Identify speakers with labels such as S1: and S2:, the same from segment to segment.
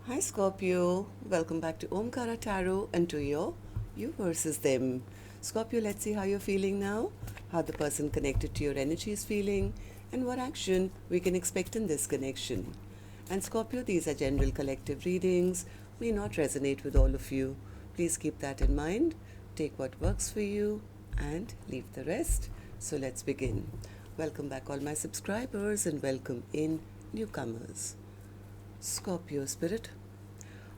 S1: Hi Scorpio, welcome back to Omkaratarot and to your you versus them. Scorpio, let's see how you're feeling now, how the person connected to your energy is feeling, and what action we can expect in this connection. And Scorpio, these are general collective readings, may not resonate with all of you. Please keep that in mind, take what works for you, and leave the rest. So let's begin. Welcome back, all my subscribers, and welcome in newcomers. Scorpio spirit.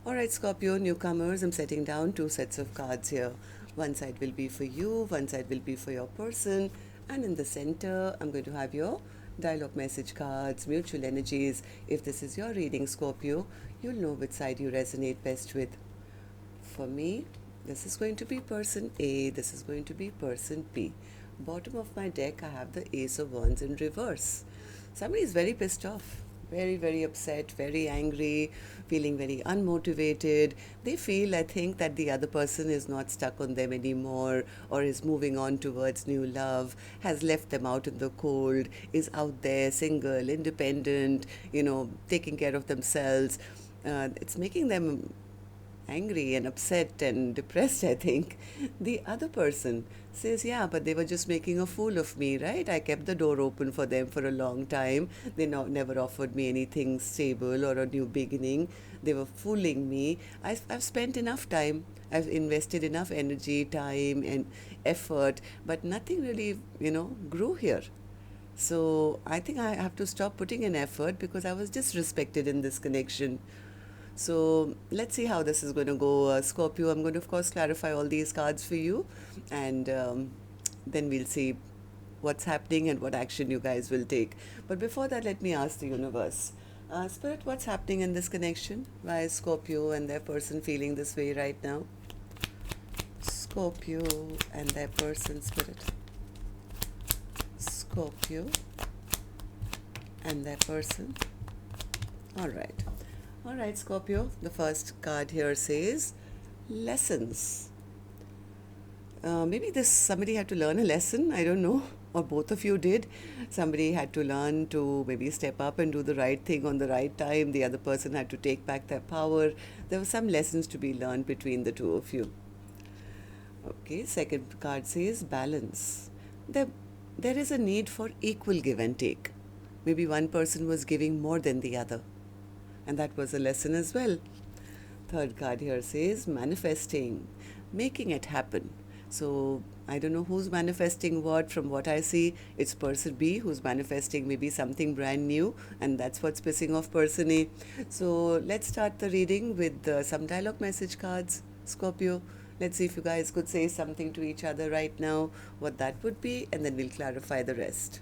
S1: Alright, Scorpio newcomers, I'm setting down two sets of cards here. One side will be for you, one side will be for your person, and in the center, I'm going to have your dialogue message cards, mutual energies. If this is your reading, Scorpio, you'll know which side you resonate best with. For me, this is going to be person A, this is going to be person B. Bottom of my deck, I have the Ace of Wands in reverse. Somebody is very pissed off, very upset, very angry, feeling very unmotivated. They feel, I think, that the other person is not stuck on them anymore or is moving on towards new love, has left them out in the cold, is out there single, independent, taking care of themselves. It's making them angry and upset and depressed, I think. The other person says, yeah, but they were just making a fool of me, right? I kept the door open for them for a long time. They never offered me anything stable or a new beginning. They were fooling me. I've spent enough time. I've invested enough energy, time, and effort, but nothing really, grew here. So I think I have to stop putting in effort because I was disrespected in this connection. So let's see how this is going to go, Scorpio. I'm going to, of course, clarify all these cards for you, and then we'll see what's happening and what action you guys will take. But before that, let me ask the universe. Spirit, what's happening in this connection? Why is Scorpio and their person feeling this way right now? Scorpio and their person, Spirit. Scorpio and their person. All right. All right, Scorpio, the first card here says lessons. Maybe somebody had to learn a lesson, I don't know, or both of you did. Somebody had to learn to maybe step up and do the right thing on the right time. The other person had to take back their power. There were some lessons to be learned between the two of you. Okay, second card says balance. There is a need for equal give and take. Maybe one person was giving more than the other, and that was a lesson as well. Third card here says manifesting, making it happen. So I don't know who's manifesting what. From what I see, it's person B who's manifesting maybe something brand new, and that's what's pissing off person A. So let's start the reading with some dialogue message cards, Scorpio. Let's see if you guys could say something to each other right now, what that would be, and then we'll clarify the rest.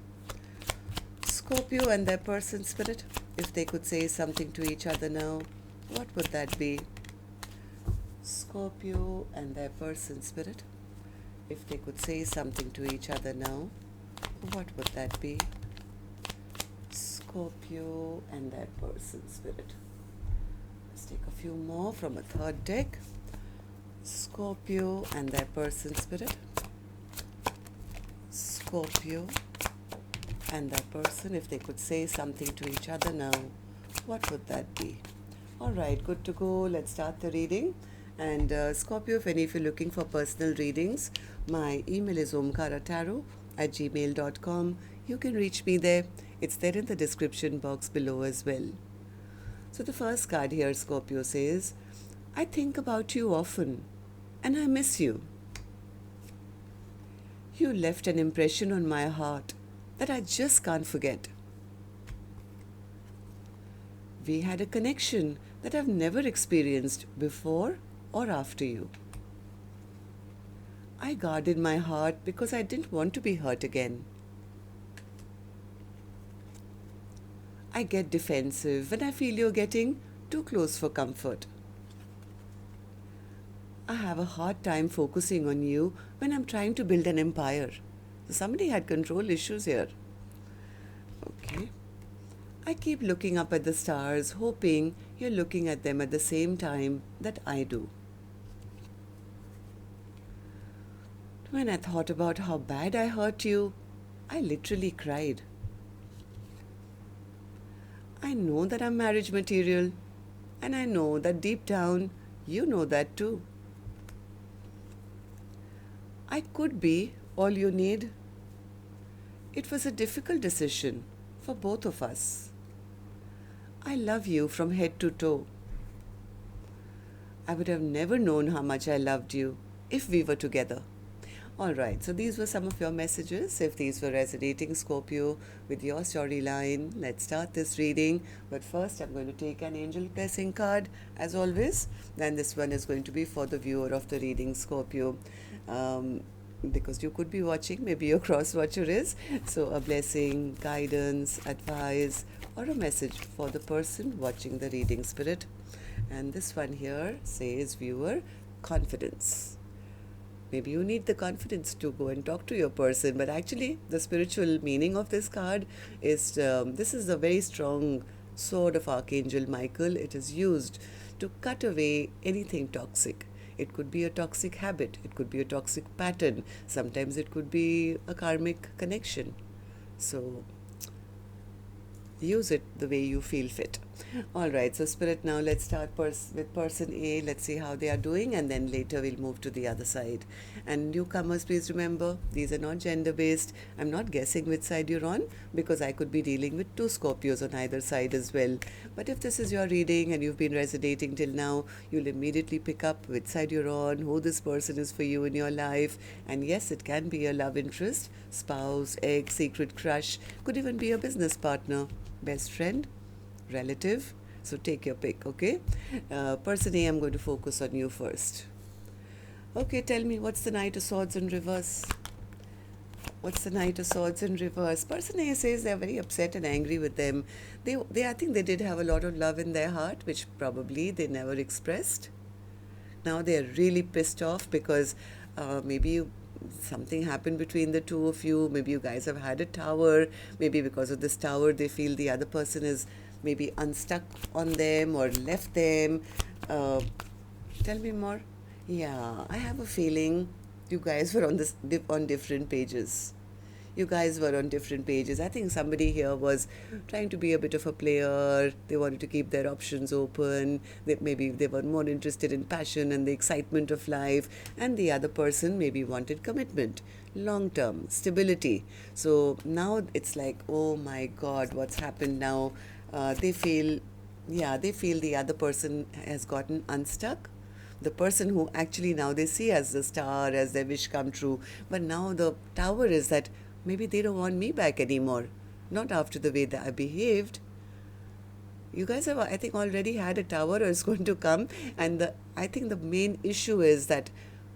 S1: Scorpio and their person, Spirit, if they could say something to each other now, what would that be? Scorpio and their person, Spirit, if they could say something to each other now, what would that be? Scorpio and their person, Spirit. Let's take a few more from a third deck. Scorpio and their person, Spirit. Scorpio and that person, if they could say something to each other now, what would that be? All right, good to go. Let's start the reading. And Scorpio, if you're looking for personal readings, my email is omkaratarot@gmail.com. You can reach me there. It's there in the description box below as well. So the first card here, Scorpio, says, I think about you often, and I miss you. You left an impression on my heart that I just can't forget. We had a connection that I've never experienced before or after you. I guarded my heart because I didn't want to be hurt again. I get defensive when I feel you're getting too close for comfort. I have a hard time focusing on you when I'm trying to build an empire. So somebody had control issues here. Okay. I keep looking up at the stars, hoping you're looking at them at the same time that I do. When I thought about how bad I hurt you, I literally cried. I know that I'm marriage material, And I know that deep down, you know that too. I could be all you need. It was a difficult decision for both of us. I love you from head to toe. I would have never known how much I loved you if we were together. Alright, so these were some of your messages. If these were resonating, Scorpio, with your storyline, let's start this reading. But first, I'm going to take an angel blessing card, as always. Then this one is going to be for the viewer of the reading, Scorpio. Because you could be watching, maybe your cross watcher is. So a blessing, guidance, advice, or a message for the person watching the reading, Spirit. And this one here says, viewer, confidence. Maybe you need the confidence to go and talk to your person, but actually the spiritual meaning of this card is, this is a very strong sword of Archangel Michael. It is used to cut away anything toxic. It could be a toxic habit. It could be a toxic pattern. Sometimes it could be a karmic connection. So use it the way you feel fit. Alright, so Spirit, now let's start with person A. Let's see how they are doing, and then later we'll move to the other side. And newcomers, please remember, these are not gender-based. I'm not guessing which side you're on, because I could be dealing with two Scorpios on either side as well. But if this is your reading and you've been resonating till now, you'll immediately pick up which side you're on, who this person is for you in your life. And yes, it can be a love interest, spouse, ex, secret crush, could even be a business partner, best friend, relative. So take your pick, okay? Person A, I'm going to focus on you first. Okay, tell me, what's the Knight of Swords in reverse? What's the Knight of Swords in reverse? Person A says they're very upset and angry with them. I think they did have a lot of love in their heart, which probably they never expressed. Now they're really pissed off because maybe something happened between the two of you. Maybe you guys have had a tower. Maybe because of this tower, they feel the other person is maybe unstuck on them or left them. Tell me more. Yeah, I have a feeling you guys were on different pages. You guys were on different pages. I think somebody here was trying to be a bit of a player. They wanted to keep their options open. Maybe they were more interested in passion and the excitement of life. And the other person maybe wanted commitment, long-term, stability. So now it's like, oh my God, what's happened now? They feel the other person has gotten unstuck. The person who actually now they see as the star, as their wish come true. But now the tower is that maybe they don't want me back anymore. Not after the way that I behaved. You guys have, I think, already had a tower or is going to come. And I think the main issue is that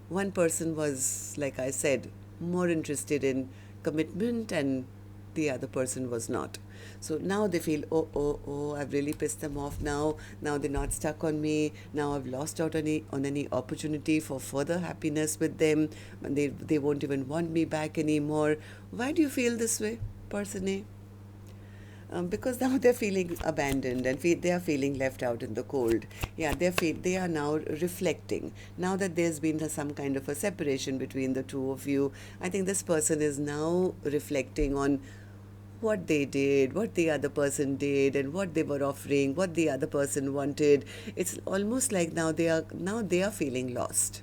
S1: one person was, like I said, more interested in commitment and the other person was not. So now they feel, oh, I've really pissed them off now. Now they're not stuck on me. Now I've lost out on any opportunity for further happiness with them. And they won't even want me back anymore. Why do you feel this way, person A? Because now they're feeling abandoned and they are feeling left out in the cold. Yeah, they are now reflecting. Now that there's been some kind of a separation between the two of you, I think this person is now reflecting on what they did, what the other person did, and what they were offering, what the other person wanted. It's almost like now they are feeling lost.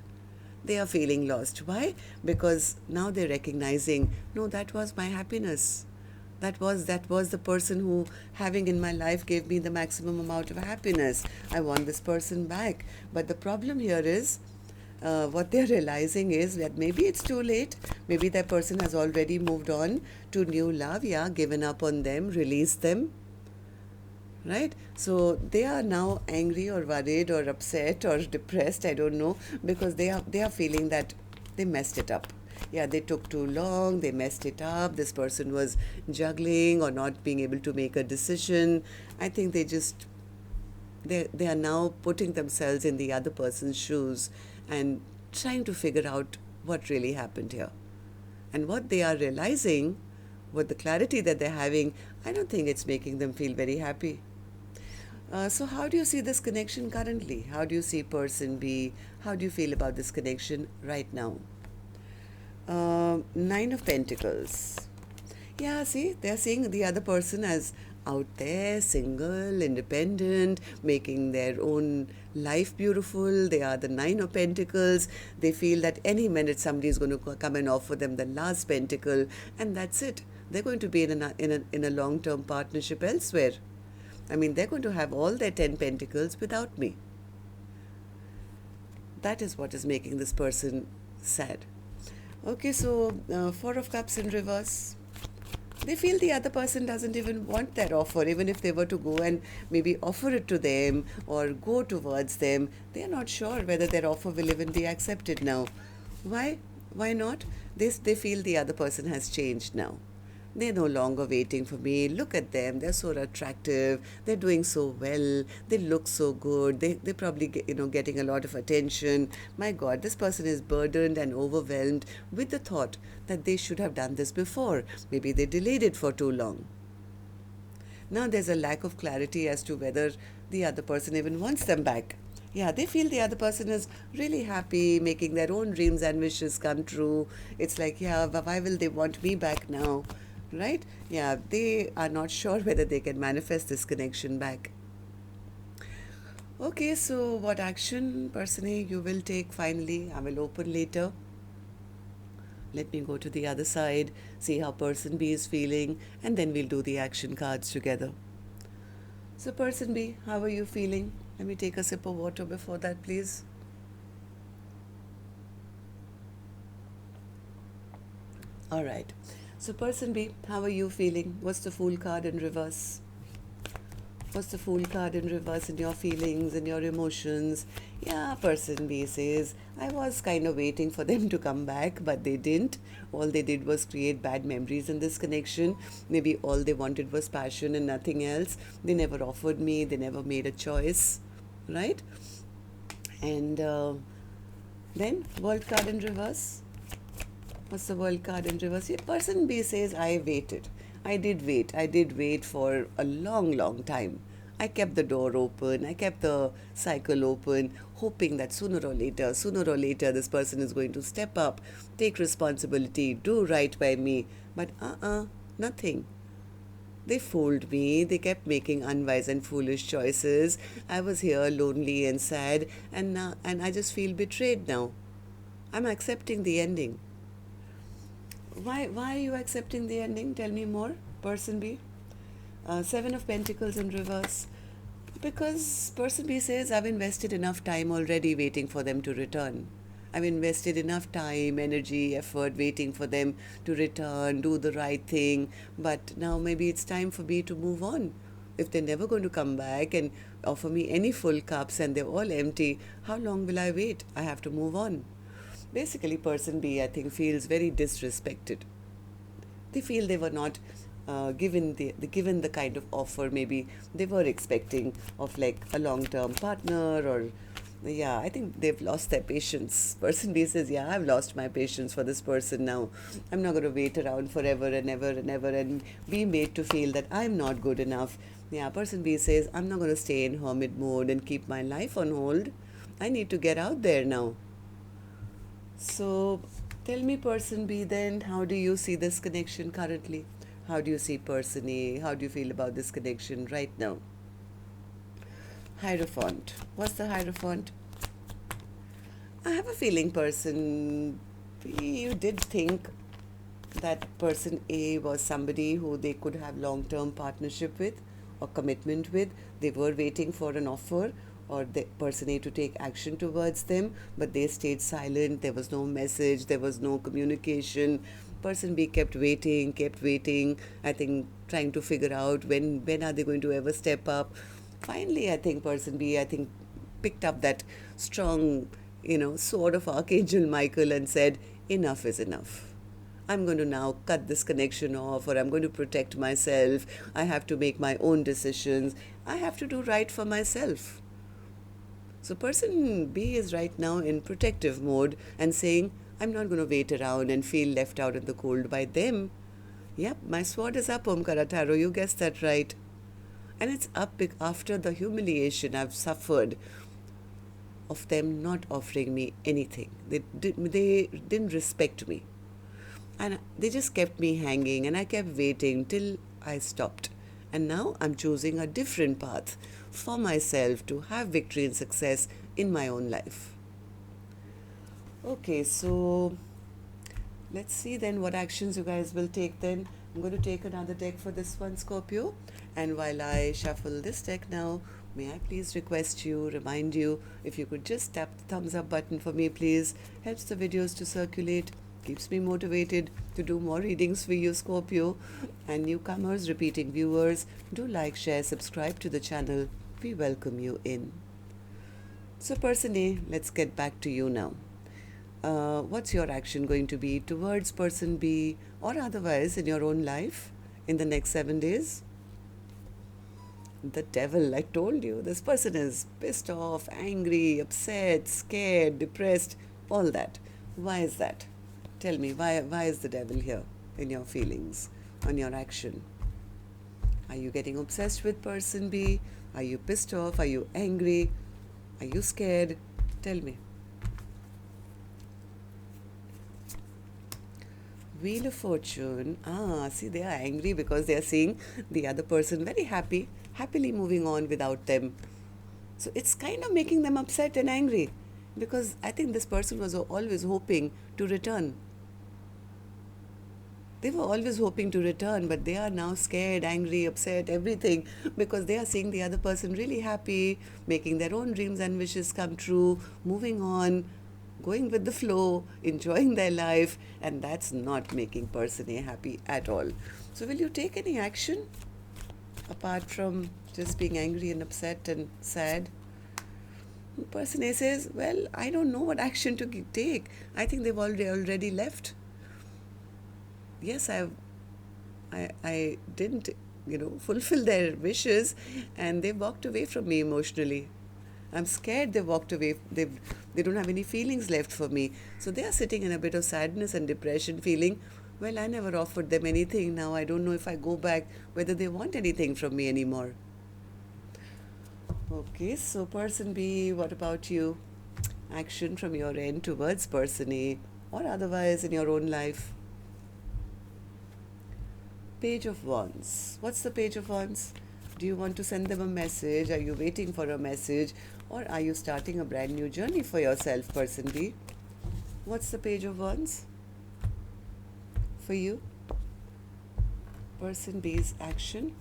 S1: They are feeling lost. Why? Because now they're recognizing, no, that was my happiness. That was the person who, having in my life, gave me the maximum amount of happiness. I want this person back. But the problem here is, what they're realizing is that maybe it's too late. Maybe that person has already moved on to new love, given up on them, released them, right? So they are now angry or worried or upset or depressed, I don't know, because they are feeling that they messed it up. Yeah, they took too long, they messed it up, this person was juggling or not being able to make a decision. I think they are now putting themselves in the other person's shoes and trying to figure out what really happened here. And what they are realizing, with the clarity that they're having, I don't think it's making them feel very happy. So how do you see this connection currently? How do you see person B? How do you feel about this connection right now? Nine of Pentacles. Yeah, see, they're seeing the other person as out there, single, independent, making their own life beautiful. They are the Nine of Pentacles. They feel that any minute somebody is going to come and offer them the last pentacle, and that's it. They're going to be in a long-term partnership elsewhere. I mean, they're going to have all their 10 pentacles without me. That is what is making this person sad. Okay, so Four of Cups in reverse. They feel the other person doesn't even want that offer. Even if they were to go and maybe offer it to them or go towards them, they are not sure whether their offer will even be accepted now. Why? Why not? They feel the other person has changed now. They're no longer waiting for me. Look at them. They're so attractive. They're doing so well. They look so good. They're probably getting a lot of attention. My God, this person is burdened and overwhelmed with the thought that they should have done this before. Maybe they delayed it for too long. Now there's a lack of clarity as to whether the other person even wants them back. Yeah, they feel the other person is really happy, making their own dreams and wishes come true. It's like, yeah, why will they want me back now? Right? Yeah, they are not sure whether they can manifest this connection back. Okay, so what action, person A, you will take finally? I will open later. Let me go to the other side, see how person B is feeling, and then we'll do the action cards together. So person B, how are you feeling? Let me take a sip of water before that, please. All right. So person B, how are you feeling? What's the Fool card in reverse? What's the Fool card in reverse in your feelings and your emotions? Yeah, person B says, I was kind of waiting for them to come back, but they didn't. All they did was create bad memories in this connection. Maybe all they wanted was passion and nothing else. They never offered me. They never made a choice, right? And then World card in reverse. What's the World card in reverse? Yeah, person B says, I waited. I did wait. I did wait for a long, long time. I kept the door open. I kept the cycle open, hoping that sooner or later, this person is going to step up, take responsibility, do right by me. But nothing. They fooled me. They kept making unwise and foolish choices. I was here lonely and sad, and I just feel betrayed now. I'm accepting the ending. Why are you accepting the ending? Tell me more, person B. Seven of Pentacles in reverse. Because person B says, I've invested enough time already waiting for them to return. I've invested enough time, energy, effort waiting for them to return, do the right thing. But now maybe it's time for me to move on. If they're never going to come back and offer me any full cups and they're all empty, how long will I wait? I have to move on. Basically, person B, I think, feels very disrespected. They feel they were not given the kind of offer maybe they were expecting of, like a long-term partner, or yeah, I think they've lost their patience. Person B says, yeah, I've lost my patience for this person now. I'm not going to wait around forever and ever and ever and be made to feel that I'm not good enough. Yeah, person B says, I'm not going to stay in hermit mode and keep my life on hold. I need to get out there now. So tell me, person B, then, how do you see this connection currently? How do you see person A? How do you feel about this connection right now? Hierophant. What's the Hierophant? I have a feeling, person B, you did think that person A was somebody who they could have long-term partnership with or commitment with. They were waiting for an offer or the person A to take action towards them, but they stayed silent. There was no message, there was no communication. Person B kept waiting, I think trying to figure out when are they going to ever step up. Finally, I think person B, picked up that strong, sword of Archangel Michael and said, enough is enough. I'm going to now cut this connection off, or I'm going to protect myself. I have to make my own decisions. I have to do right for myself. So person B is right now in protective mode and saying, I'm not going to wait around and feel left out in the cold by them. Yep, my sword is up, Omkaratarot. You guessed that right. And it's up after the humiliation I've suffered of them not offering me anything. They didn't respect me. And they just kept me hanging, and I kept waiting till I stopped. And now I'm choosing a different path for myself to have victory and success in my own life. Okay, so let's see then what actions you guys will take then. I'm going to take another deck for this one, Scorpio. And while I shuffle this deck now, may I please request you, remind you, if you could just tap the thumbs up button for me, please. Helps the videos to circulate, keeps me motivated to do more readings for you, Scorpio. And newcomers, repeating viewers, do like, share, subscribe to the channel. We welcome you in. So person A, let's get back to you now. What's your action going to be towards person B or otherwise in your own life in the next 7 days? The devil, I told you, this person is pissed off, angry, upset, scared, depressed, all that. Why is that? Tell me, why is the devil here in your feelings, on your action? Are you getting obsessed with person B? Are you pissed off? Are you angry? Are you scared? Tell me. Wheel of Fortune. See, they are angry because they are seeing the other person very happily moving on without them. So it's kind of making them upset and angry because I think this person was always hoping to return. They were always hoping to return, but they are now scared, angry, upset, everything, because they are seeing the other person really happy, making their own dreams and wishes come true, moving on, going with the flow, enjoying their life, and that's not making person A happy at all. So will you take any action apart from just being angry and upset and sad? Person A says, well, I don't know what action to take. I think they've already left. Yes, I didn't, fulfill their wishes, and they walked away from me emotionally. I'm scared they walked away. They don't have any feelings left for me. So they are sitting in a bit of sadness and depression, feeling, well, I never offered them anything. Now I don't know if I go back, whether they want anything from me anymore. Okay, so person B, what about you? Action from your end towards person A or otherwise in your own life. Page of Wands. What's the Page of Wands? Do you want to send them a message? Are you waiting for a message? Or are you starting a brand new journey for yourself, person B? What's the Page of Wands for you? Person B's action.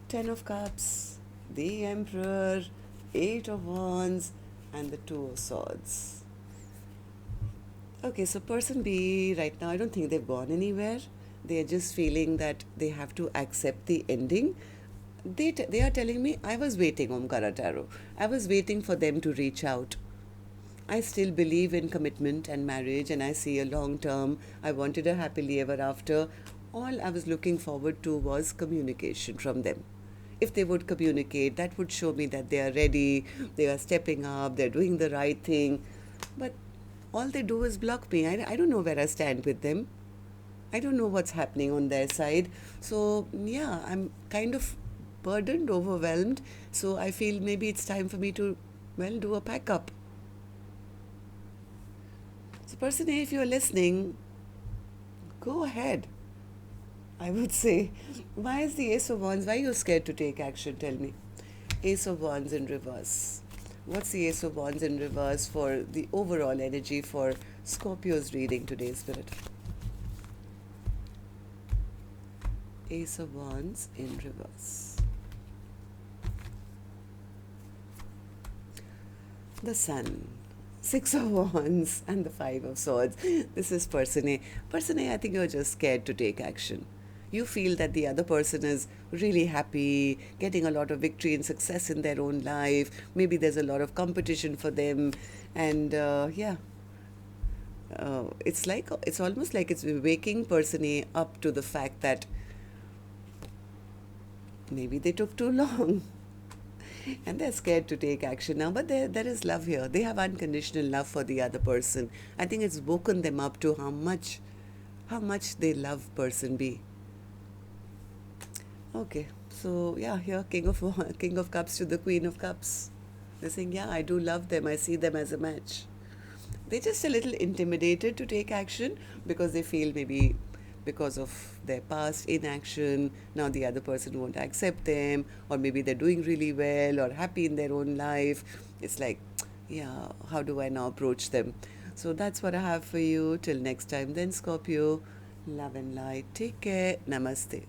S1: 10 of Cups, the Emperor, 8 of Wands, and the 2 of Swords. Okay, so person B right now, I don't think they've gone anywhere. They are just feeling that they have to accept the ending. They are telling me, I was waiting, Omkaratarot. I was waiting for them to reach out. I still believe in commitment and marriage, and I see a long term. I wanted a happily ever after. All I was looking forward to was communication from them. If they would communicate, that would show me that they are ready, they are stepping up, they're doing the right thing. But all they do is block me. I don't know where I stand with them. I don't know what's happening on their side. So, yeah, I'm kind of burdened, overwhelmed. So I feel maybe it's time for me to, do a pack up. So person A, if you're listening, go ahead. I would say, why is the Ace of Wands? Why are you scared to take action? Tell me. Ace of Wands in reverse. What's the Ace of Wands in reverse for the overall energy for Scorpio's reading today, Spirit? Ace of Wands in reverse. The Sun. 6 of Wands and the 5 of Swords. This is person A. Person A, I think you're just scared to take action. You feel that the other person is really happy, getting a lot of victory and success in their own life. Maybe there's a lot of competition for them. And it's almost like it's waking person A up to the fact that maybe they took too long. And they're scared to take action now. But there is love here. They have unconditional love for the other person. I think it's woken them up to how much they love person B. Okay, so yeah, here King of Cups to the Queen of Cups. They're saying, yeah, I do love them. I see them as a match. They're just a little intimidated to take action because they feel maybe because of their past inaction. Now the other person won't accept them, or maybe they're doing really well or happy in their own life. It's like, yeah, how do I now approach them? So that's what I have for you. Till next time, then, Scorpio, love and light. Take care. Namaste.